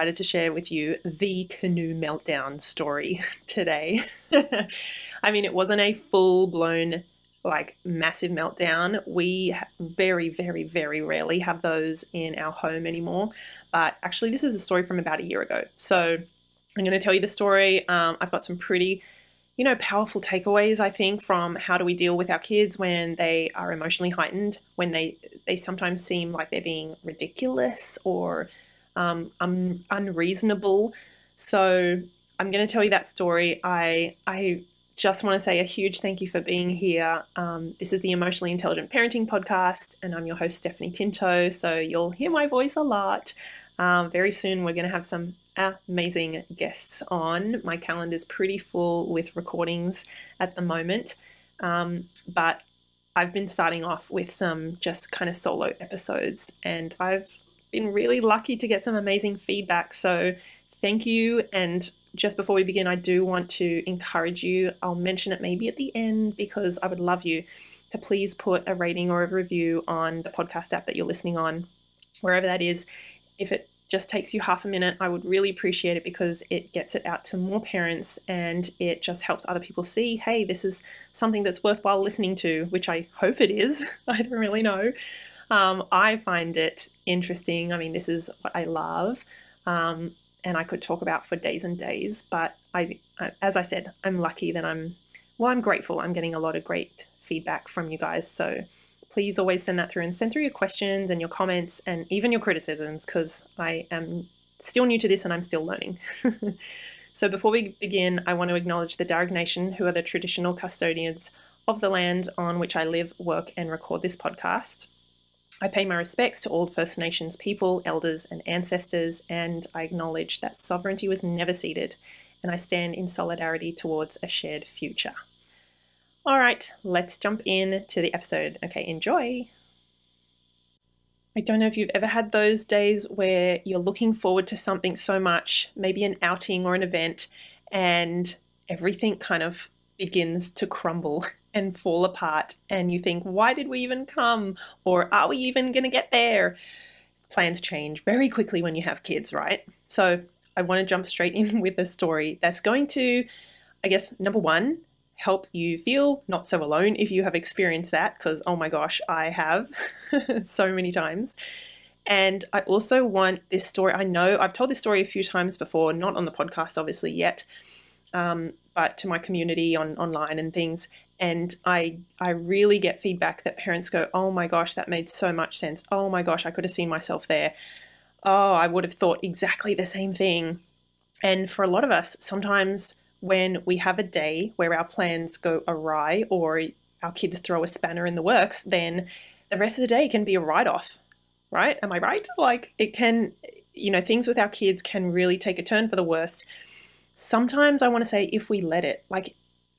decided to share with you the canoe meltdown story today. I mean, it wasn't a full-blown, like, massive meltdown. We very, very, very rarely have those in our home anymore. But actually, this is a story from about a year ago. So I'm going to tell you the story. I've got some pretty powerful takeaways, I think, from how do we deal with our kids when they are emotionally heightened, when they sometimes seem like they're being ridiculous or unreasonable. So I'm going to tell you that story. I just want to say a huge thank you for being here. This is the Emotionally Intelligent Parenting Podcast, and I'm your host, Stephanie Pinto. So you'll hear my voice a lot. Very soon, we're going to have some amazing guests on. My calendar's pretty full with recordings at the moment, but I've been starting off with some just kind of solo episodes, and I've been really lucky to get some amazing feedback. So thank you. And just before we begin, I do want to encourage you. I'll mention it maybe at the end because I would love you to please put a rating or a review on the podcast app that you're listening on, wherever that is. If it just takes you half a minute, I would really appreciate it because it gets it out to more parents and it just helps other people see, hey, this is something that's worthwhile listening to, which I hope it is. I don't really know. I find it interesting. I mean, this is what I love, and I could talk about for days and days, but as I said, I'm lucky that I'm grateful. I'm getting a lot of great feedback from you guys. So please always send that through and send through your questions and your comments and even your criticisms, because I am still new to this and I'm still learning. So before we begin, I want to acknowledge the Darug Nation, who are the traditional custodians of the land on which I live, work, and record this podcast. I pay my respects to all First Nations people, elders, and ancestors, and I acknowledge that sovereignty was never ceded, and I stand in solidarity towards a shared future. All right, let's jump in to the episode. Okay, enjoy. I don't know if you've ever had those days where you're looking forward to something so much, maybe an outing or an event, and everything kind of begins to crumble and fall apart, and you think, why did we even come? Or are we even going to get there? Plans change very quickly when you have kids, right? So I want to jump straight in with a story that's going to, I guess, number one, help you feel not so alone if you have experienced that, because oh my gosh, I have so many times. And I also want this story, I know I've told this story a few times before, not on the podcast obviously yet, but to my community online and things. And I really get feedback that parents go, oh my gosh, that made so much sense. Oh my gosh, I could have seen myself there. Oh, I would have thought exactly the same thing. And for a lot of us, sometimes when we have a day where our plans go awry or our kids throw a spanner in the works, then the rest of the day can be a write-off, right? Am I right? Like it can, things with our kids can really take a turn for the worst. Sometimes I want to say if we let it, like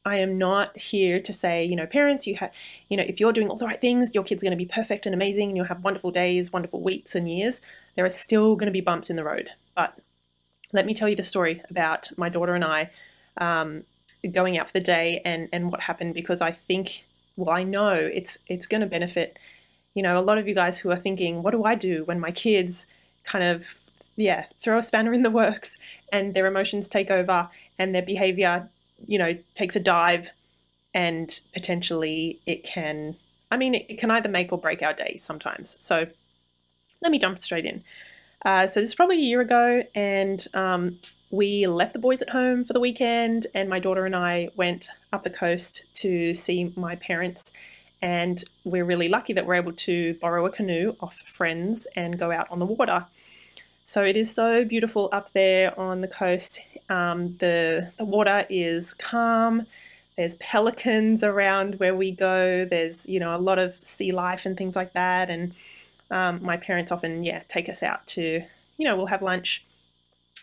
I am not here to say, parents, if you're doing all the right things, your kid's going to be perfect and amazing and you'll have wonderful days, wonderful weeks and years. There are still going to be bumps in the road. But let me tell you the story about my daughter and I going out for the day and what happened, because I think, I know it's going to benefit, a lot of you guys who are thinking, what do I do when my kids kind of, throw a spanner in the works and their emotions take over and their behavior, takes a dive, and potentially it can either make or break our days sometimes. So let me jump straight in. So this is probably a year ago, and we left the boys at home for the weekend, and my daughter and I went up the coast to see my parents, and we're really lucky that we're able to borrow a canoe off friends and go out on the water. So it is so beautiful up there on the coast. The water is calm. There's pelicans around where we go. There's, a lot of sea life and things like that. And my parents often, take us out to, we'll have lunch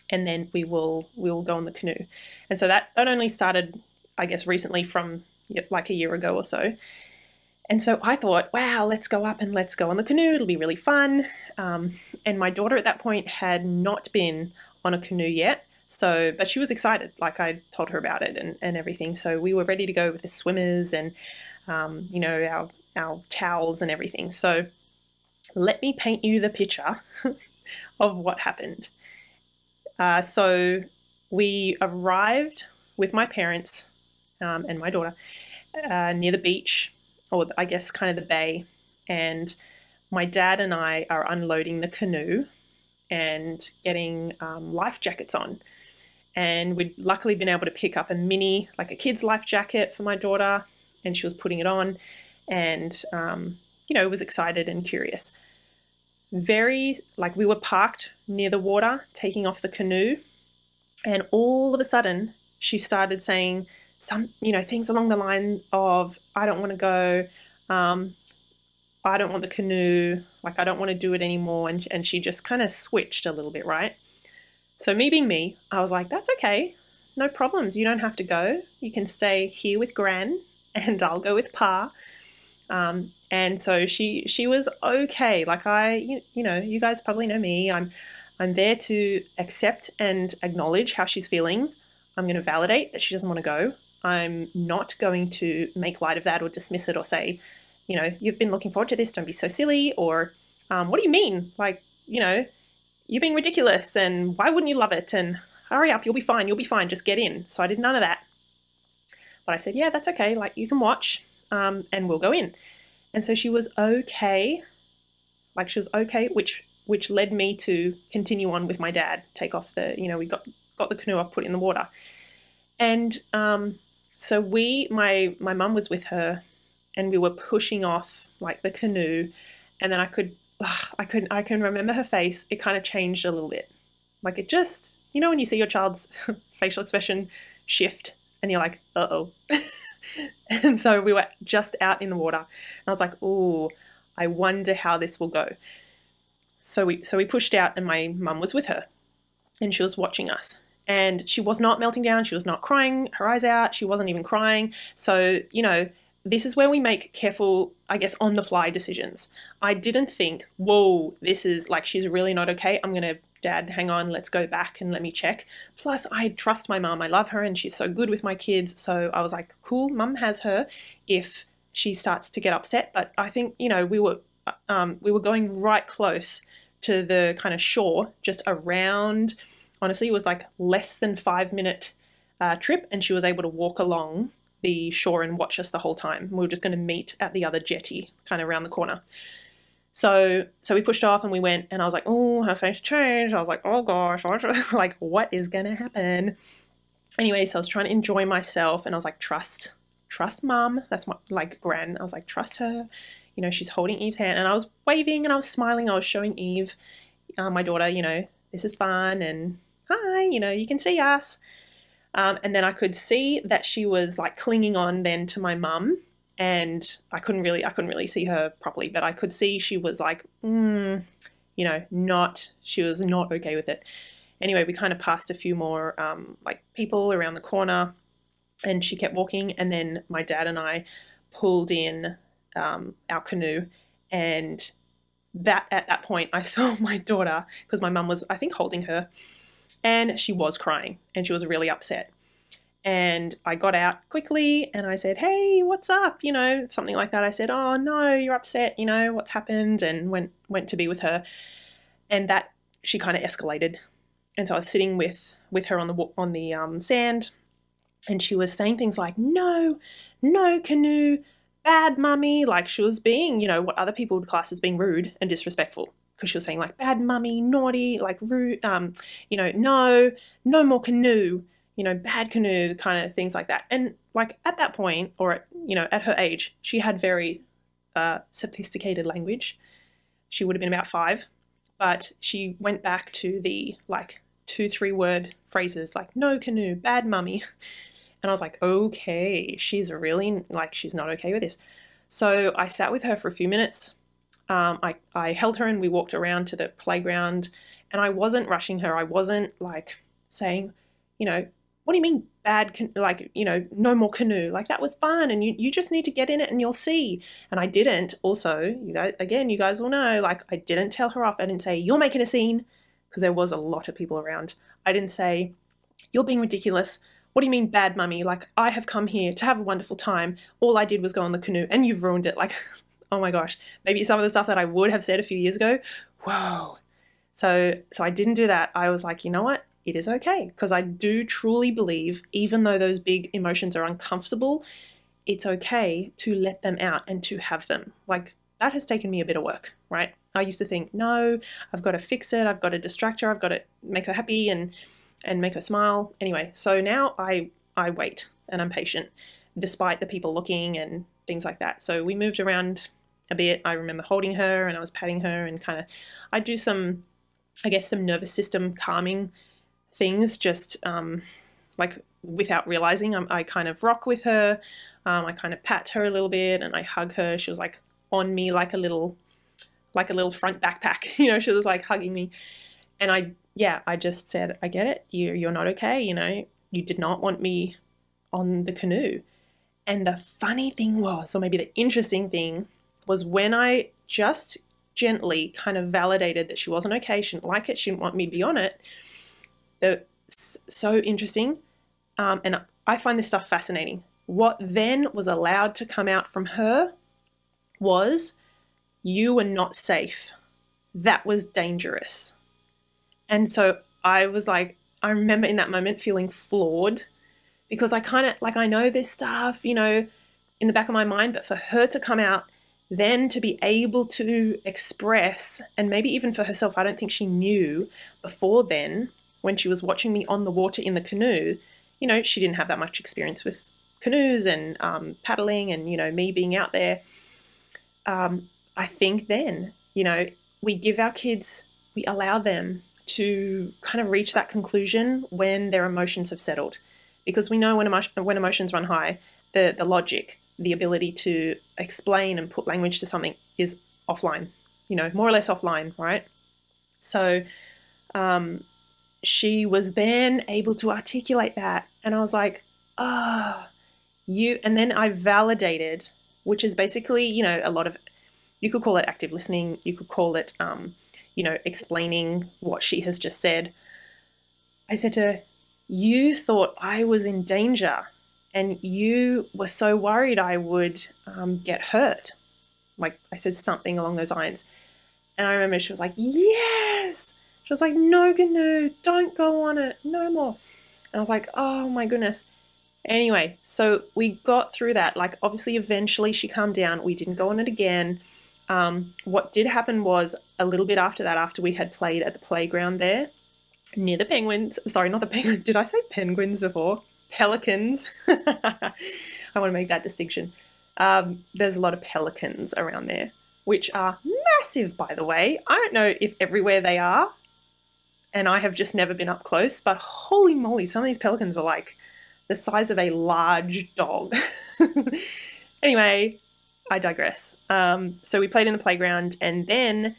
and then we will go on the canoe. And so that only started, I guess, recently from like a year ago or so. And so I thought, wow, let's go up and let's go on the canoe. It'll be really fun. And my daughter at that point had not been on a canoe yet. But she was excited, like I told her about it and everything. So we were ready to go with the swimmers and, our towels and everything. So let me paint you the picture of what happened. So we arrived with my parents and my daughter near the beach, or I guess kind of the bay, and my dad and I are unloading the canoe and getting life jackets on. And we'd luckily been able to pick up a mini, like a kid's life jacket for my daughter, and she was putting it on and, was excited and curious. We were parked near the water, taking off the canoe, and all of a sudden she started saying some, things along the line of, I don't want to go, I don't want the canoe, like I don't want to do it anymore. And she just kind of switched a little bit, right? So me being me, I was like, that's okay. No problems. You don't have to go. You can stay here with Gran and I'll go with Pa. And so she was okay. Like you guys probably know me. I'm there to accept and acknowledge how she's feeling. I'm going to validate that she doesn't want to go. I'm not going to make light of that or dismiss it or say, you've been looking forward to this. Don't be so silly. Or what do you mean? Like, you're being ridiculous and why wouldn't you love it? And hurry up, you'll be fine, just get in. So I did none of that. But I said, yeah, that's okay, like you can watch and we'll go in. And so she was okay, which led me to continue on with my dad, take off we got the canoe off, put it in the water. And so my mum was with her and we were pushing off like the canoe, and then I can remember her face. It kind of changed a little bit. Like it just, when you see your child's facial expression shift and you're like, uh-oh. And so we were just out in the water and I was like, oh, I wonder how this will go. So we pushed out and my mum was with her and she was watching us. And she was not melting down. She was not crying her eyes out. She wasn't even crying. So, this is where we make careful, I guess, on the fly decisions. I didn't think, whoa, this is like, she's really not okay. Dad, hang on, let's go back and let me check. Plus, I trust my mum. I love her and she's so good with my kids. So I was like, cool, mum has her if she starts to get upset. But I think, we were going right close to the kind of shore, just around. Honestly, it was like less than 5-minute trip, and she was able to walk along the shore and watch us the whole time. We were just going to meet at the other jetty, kind of around the corner. So we pushed off and we went, and I was like, oh, her face changed. I was like, oh gosh, like what is going to happen? Anyway, so I was trying to enjoy myself, and I was like, trust mum. That's my Gran. I was like, trust her. She's holding Eve's hand, and I was waving and I was smiling. I was showing Eve, my daughter, this is fun, and hi, you can see us. And then I could see that she was like clinging on then to my mum, and I couldn't really see her properly, but I could see she was like, she was not okay with it. Anyway, we kind of passed a few more people around the corner, and she kept walking, and then my dad and I pulled in our canoe, and at that point I saw my daughter, because my mum was, I think, holding her, and she was crying and she was really upset. And I got out quickly and I said, hey, what's up? Something like that. I said, oh no, you're upset, what's happened, and went to be with her. And that, she kind of escalated. And so I was sitting with her on the sand, and she was saying things like, no canoe, bad mummy. Like she was being, what other people would class as being rude and disrespectful, because she was saying like bad mummy, naughty, like rude, no more canoe, bad canoe, kind of things like that. And like at that point, or at her age, she had very sophisticated language. She would have been about 5, but she went back to the like 2-3 word phrases like no canoe, bad mummy. And I was like, okay, she's really she's not okay with this. So I sat with her for a few minutes. I held her and we walked around to the playground, and I wasn't rushing her. I wasn't like saying, what do you mean bad, no more canoe? Like that was fun, and you just need to get in it and you'll see. And I didn't also, you guys will know, like I didn't tell her off. I didn't say, you're making a scene, because there was a lot of people around. I didn't say, you're being ridiculous. What do you mean bad mummy? Like I have come here to have a wonderful time. All I did was go on the canoe and you've ruined it. Like, oh my gosh, maybe some of the stuff that I would have said a few years ago. Whoa. So I didn't do that. I was like, you know what? it is okay. Because I do truly believe, even though those big emotions are uncomfortable, it's okay to let them out and to have them. Like, that has taken me a bit of work, right? I used to think, no, I've got to fix it. I've got to distract her. I've got to make her happy and make her smile. Anyway, so now I wait and I'm patient despite the people looking and things like that. So we moved around a bit. I remember holding her and I was patting her and kind of, I do some, I guess, some nervous system calming things, just like without realizing. I kind of rock with her. I kind of pat her a little bit and I hug her. She was like on me like a little front backpack, you know, she was like hugging me. And I just said, I get it. You're not okay. You know, you did not want me on the canoe. And the funny thing was, or maybe the interesting thing was, when I just gently kind of validated that she wasn't okay, she didn't like it, she didn't want me to be on it. So interesting. And I find this stuff fascinating. What then was allowed to come out from her was, you were not safe. That was dangerous. And so I was like, I remember in that moment feeling flawed, because I kind of, like, I know this stuff, you know, in the back of my mind, but for her to come out, then to be able to express, and maybe even for herself, I don't think she knew before then, when she was watching me on the water in the canoe, you know, she didn't have that much experience with canoes and paddling and, you know, me being out there. I think then, you know, we give our kids, we allow them to kind of reach that conclusion when their emotions have settled. Because we know when emotions run high, the logic, the ability to explain and put language to something is offline, you know, more or less offline, right? So she was then able to articulate that. And I was like, and then I validated, which is basically, you know, a lot of, you could call it active listening. You could call it, you know, explaining what she has just said. I said to her, you thought I was in danger and you were so worried I would get hurt. Like, I said something along those lines. And I remember she was like, yes. She was like, no canoe, don't go on it, no more. And I was like, oh my goodness. Anyway, so we got through that. Like, obviously, eventually she calmed down. We didn't go on it again. What did happen was, a little bit after that, after we had played at the playground there, near the penguins, sorry, not the penguins, did I say penguins before? Pelicans. I want to make that distinction. There's a lot of pelicans around there, which are massive, by the way. I don't know if everywhere they are, and I have just never been up close, but holy moly, some of these pelicans were like the size of a large dog. Anyway, I digress. So we played in the playground, and then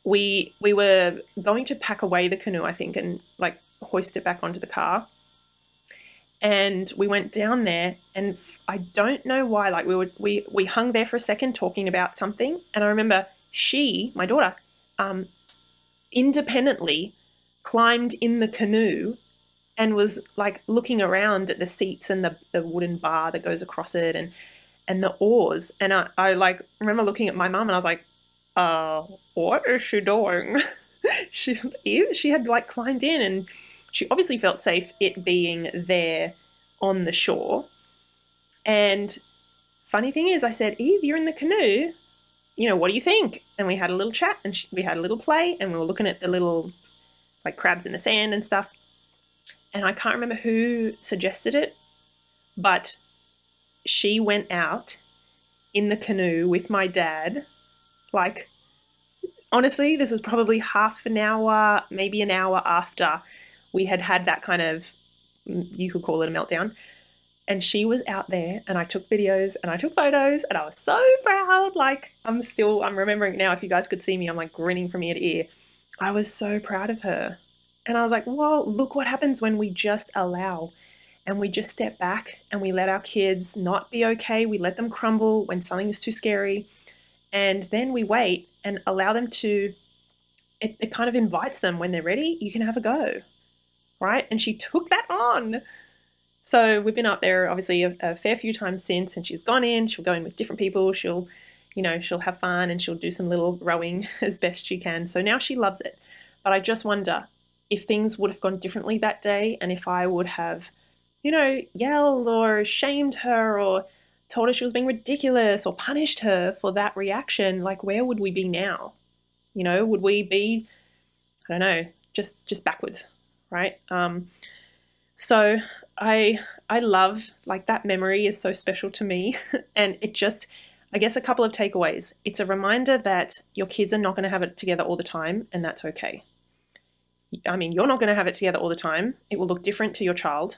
we were going to pack away the canoe, I think, and like hoist it back onto the car. And we went down there, and I don't know why, like we hung there for a second talking about something. And I remember my daughter, independently climbed in the canoe and was like looking around at the seats and the wooden bar that goes across it and the oars. And I like remember looking at my mum and I was like, what is she doing? She had like climbed in, and she obviously felt safe it being there on the shore. And funny thing is, I said, Eve, you're in the canoe, you know, what do you think? And we had a little chat, and we had a little play, and we were looking at the little like crabs in the sand and stuff. And I can't remember who suggested it, but she went out in the canoe with my dad. Like, honestly, this was probably half an hour, maybe an hour after we had had that kind of, you could call it a meltdown. And she was out there, and I took videos and I took photos, and I was so proud. Like, I'm remembering now. If you guys could see me, I'm like grinning from ear to ear. I was so proud of her. And I was like, whoa, look what happens when we just allow and we just step back and we let our kids not be okay. We let them crumble when something is too scary. And then we wait and allow them to, it kind of invites them when they're ready, you can have a go, right? And she took that on. So we've been up there obviously a fair few times since, and she's gone in, she'll go in with different people. She'll have fun, and she'll do some little rowing as best she can. So now she loves it. But I just wonder, if things would have gone differently that day, and if I would have, yelled or shamed her or told her she was being ridiculous or punished her for that reaction, like where would we be now? Would we be, I don't know, just backwards, right? So I love, like, that memory is so special to me. And it just, I guess, a couple of takeaways. It's a reminder that your kids are not going to have it together all the time, and that's okay. I mean, you're not going to have it together all the time. It will look different to your child,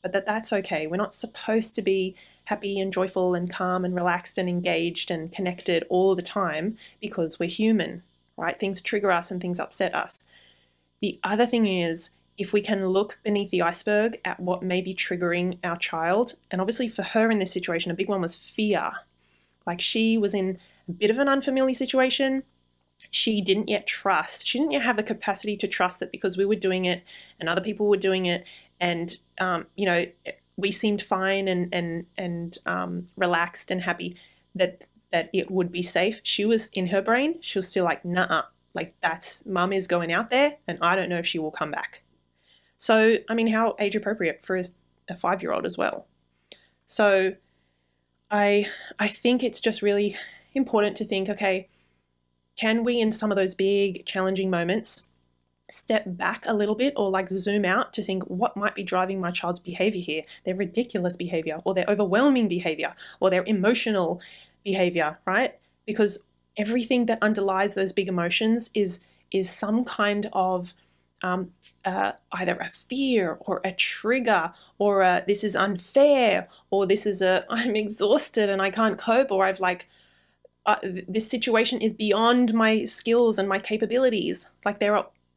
but that's okay. We're not supposed to be happy and joyful and calm and relaxed and engaged and connected all the time, because we're human, right? Things trigger us and things upset us. The other thing is, if we can look beneath the iceberg at what may be triggering our child, and obviously for her in this situation, a big one was fear. Like, she was in a bit of an unfamiliar situation. She didn't yet trust. She didn't yet have the capacity to trust that because we were doing it and other people were doing it, and we seemed fine and relaxed and happy, that it would be safe. She was, in her brain, she was still like, nah, like, that's, mum is going out there and I don't know if she will come back. So, I mean, how age appropriate for a 5-year-old as well. So I think it's just really important to think, okay, can we, in some of those big challenging moments, step back a little bit, or like zoom out to think, what might be driving my child's behavior here? Their ridiculous behavior, or their overwhelming behavior, or their emotional behavior, right? Because everything that underlies those big emotions is some kind of either a fear or a trigger, or this is unfair, or this is I'm exhausted and I can't cope, or I've like, this situation is beyond my skills and my capabilities. Like,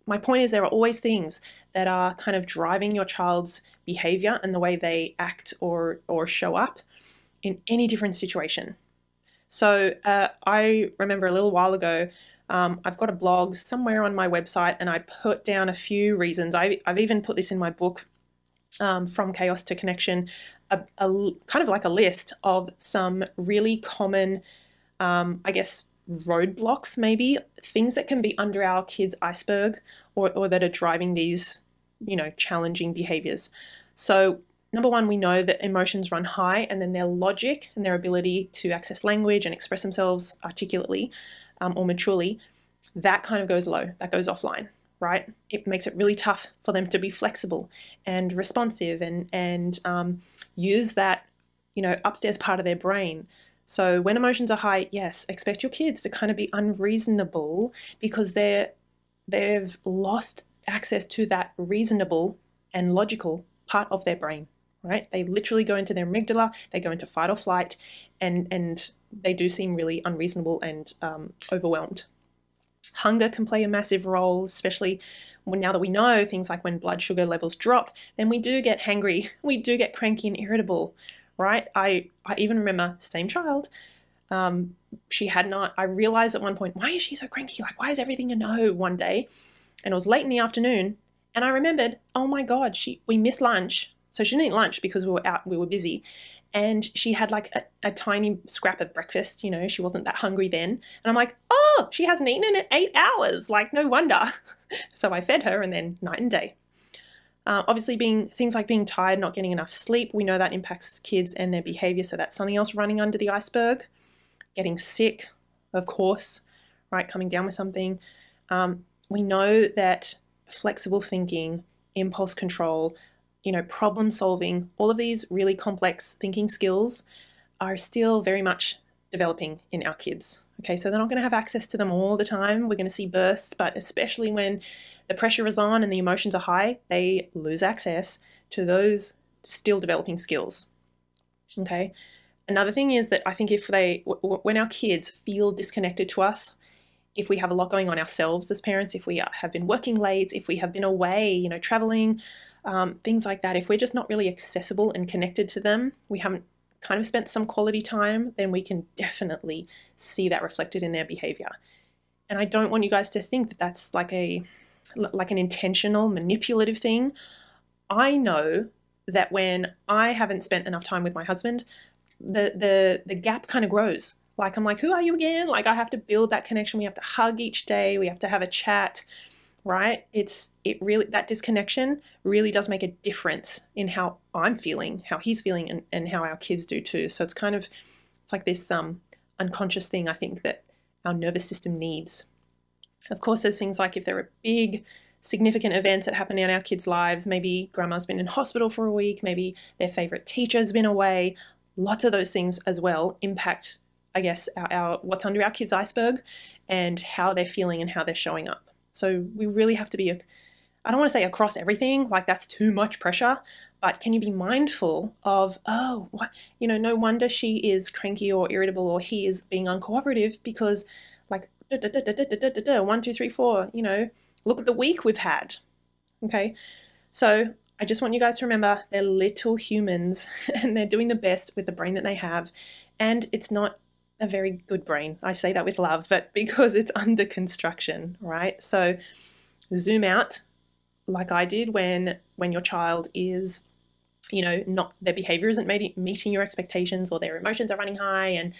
my point is, there are always things that are kind of driving your child's behavior and the way they act or show up in any different situation. So I remember a little while ago, I've got a blog somewhere on my website, and I put down a few reasons. I've even put this in my book, From Chaos to Connection, a kind of like a list of some really common, I guess, roadblocks, maybe, things that can be under our kids' iceberg, or that are driving these, challenging behaviors. So number one, we know that emotions run high, and then their logic and their ability to access language and express themselves articulately or maturely, that kind of goes low, that goes offline, right? It makes it really tough for them to be flexible and responsive and use that, upstairs part of their brain. So when emotions are high, yes, expect your kids to kind of be unreasonable, because they've lost access to that reasonable and logical part of their brain, right? They literally go into their amygdala, they go into fight or flight, and they do seem really unreasonable and overwhelmed. Hunger can play a massive role, especially now that we know things like when blood sugar levels drop, then we do get hangry, we do get cranky and irritable, right? I even remember, same child, I realized at one point, why is she so cranky? Like, why is everything a no one day? And it was late in the afternoon, and I remembered, oh my God, we missed lunch. So she didn't eat lunch because we were out, we were busy. And she had like a tiny scrap of breakfast, she wasn't that hungry then. And I'm like, oh, she hasn't eaten in 8 hours. Like, no wonder. So I fed her, and then night and day. Obviously, things like being tired, not getting enough sleep, we know that impacts kids and their behavior. So that's something else running under the iceberg. Getting sick, of course, right? Coming down with something. We know that flexible thinking, impulse control, problem solving, all of these really complex thinking skills are still very much developing in our kids. Okay, so they're not going to have access to them all the time. We're going to see bursts, but especially when the pressure is on and the emotions are high, they lose access to those still developing skills. Okay, another thing is that I think when our kids feel disconnected to us, if we have a lot going on ourselves as parents, if we have been working late, if we have been away, traveling, things like that, if we're just not really accessible and connected to them, we haven't kind of spent some quality time, then we can definitely see that reflected in their behavior. And I don't want you guys to think that that's like an intentional, manipulative thing. I know that when I haven't spent enough time with my husband, the gap kind of grows. Like, I'm like, who are you again? Like, I have to build that connection. We have to hug each day. We have to have a chat. right? That disconnection really does make a difference in how I'm feeling, how he's feeling, and how our kids do too. So it's like this unconscious thing I think that our nervous system needs. Of course, there's things like if there are big, significant events that happen in our kids' lives, maybe grandma's been in hospital for a week, maybe their favorite teacher's been away. Lots of those things as well impact, I guess, our what's under our kids' iceberg and how they're feeling and how they're showing up. So we really have to be, I don't want to say across everything, like that's too much pressure, but can you be mindful of, oh, what, no wonder she is cranky or irritable or he is being uncooperative because like, 1, 2, 3, 4, look at the week we've had. Okay. So I just want you guys to remember they're little humans and they're doing the best with the brain that they have. And it's not a very good brain. I say that with love, but because it's under construction, right? So zoom out like I did when your child is, not, their behavior isn't meeting your expectations or their emotions are running high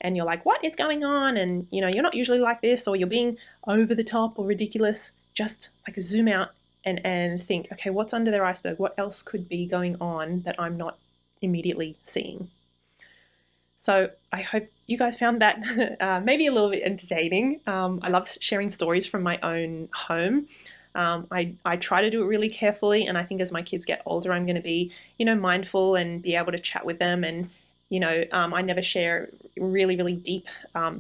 and you're like, what is going on? And, you're not usually like this, or you're being over the top or ridiculous. Just like zoom out and think, okay, what's under their iceberg? What else could be going on that I'm not immediately seeing? So I hope you guys found that maybe a little bit entertaining. I love sharing stories from my own home. I try to do it really carefully, and I think as my kids get older, I'm going to be, mindful and be able to chat with them. And, I never share really, really deep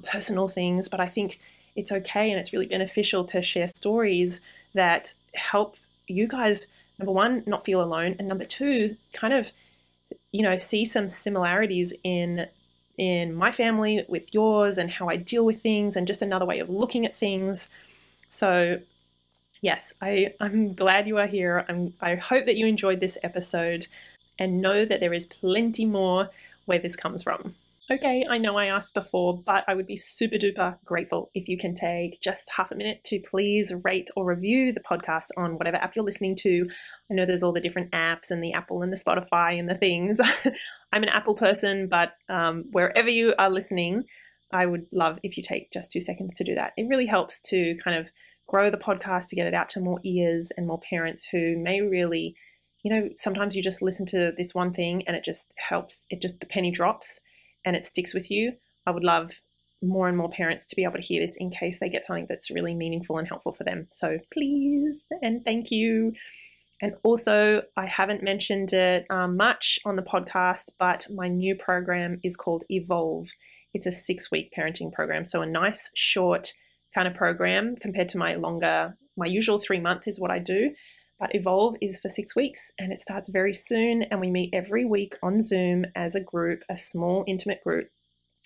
personal things, but I think it's okay and it's really beneficial to share stories that help you guys, number one, not feel alone, and number two, kind of, see some similarities in my family with yours and how I deal with things and just another way of looking at things. So yes, I'm glad you are here. I hope that you enjoyed this episode and know that there is plenty more where this comes from. Okay, I know I asked before, but I would be super duper grateful if you can take just half a minute to please rate or review the podcast on whatever app you're listening to. I know there's all the different apps and the Apple and the Spotify and the things. I'm an Apple person, but wherever you are listening, I would love if you take just 2 seconds to do that. It really helps to kind of grow the podcast, to get it out to more ears and more parents who may really, sometimes you just listen to this one thing and it just helps, the penny drops and it sticks with you. I would love more and more parents to be able to hear this in case they get something that's really meaningful and helpful for them. So please and thank you. And also, I haven't mentioned it much on the podcast, but my new program is called Evolve. It's a 6-week parenting program. So a nice short kind of program compared to my usual 3-month is what I do. But Evolve is for 6 weeks and it starts very soon. And we meet every week on Zoom as a group, a small, intimate group.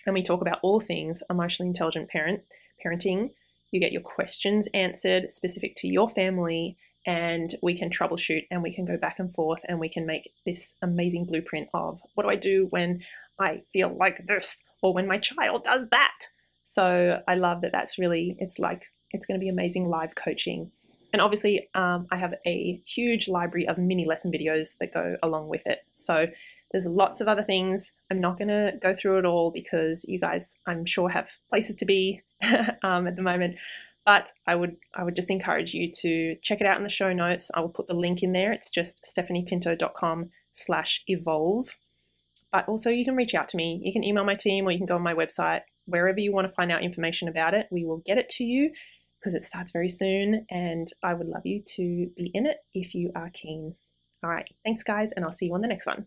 And we talk about all things emotionally intelligent parenting. You get your questions answered specific to your family, and we can troubleshoot and we can go back and forth and we can make this amazing blueprint of what do I do when I feel like this or when my child does that. So I love that it's going to be amazing live coaching. And obviously, I have a huge library of mini lesson videos that go along with it. So there's lots of other things. I'm not going to go through it all because you guys, I'm sure, have places to be at the moment. But I would just encourage you to check it out in the show notes. I will put the link in there. It's just stephaniepinto.com/evolve. But also you can reach out to me. You can email my team or you can go on my website. Wherever you want to find out information about it, we will get it to you because it starts very soon. And I would love you to be in it if you are keen. All right. Thanks, guys. And I'll see you on the next one.